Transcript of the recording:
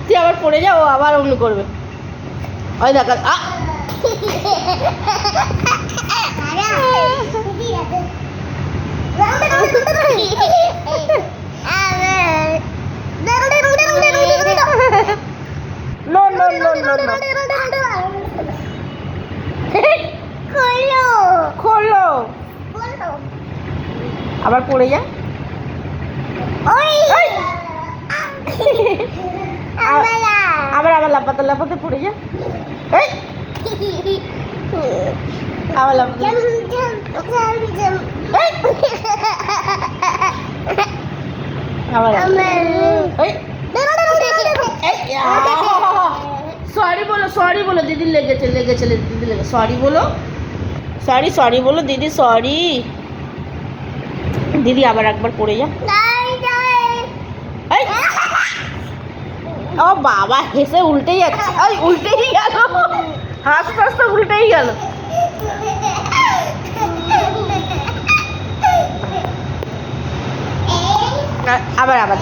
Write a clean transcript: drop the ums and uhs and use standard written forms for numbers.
তুই আবার পড়ে যাও, ও আবার অমনি করবে। ওই দেখা no no no no no খোলো আবার পড়ে যা। আবার আবার লাপাতে লাপাতে পড়ে যা। আবার লাপাতে সরি বলো, সরি বলো, দিদি লেগেছে লেগেছে দিদি লেগেছে, সরি বলো, সরি সরি বলো দিদি, সরি। দিদি আবার একবার পড়ে যা। ও বাবা, হেসে উল্টেই যাচ্ছে, ওই উল্টেই গেল, হাসতে হাসতে উল্টেই গেল। আবার আবার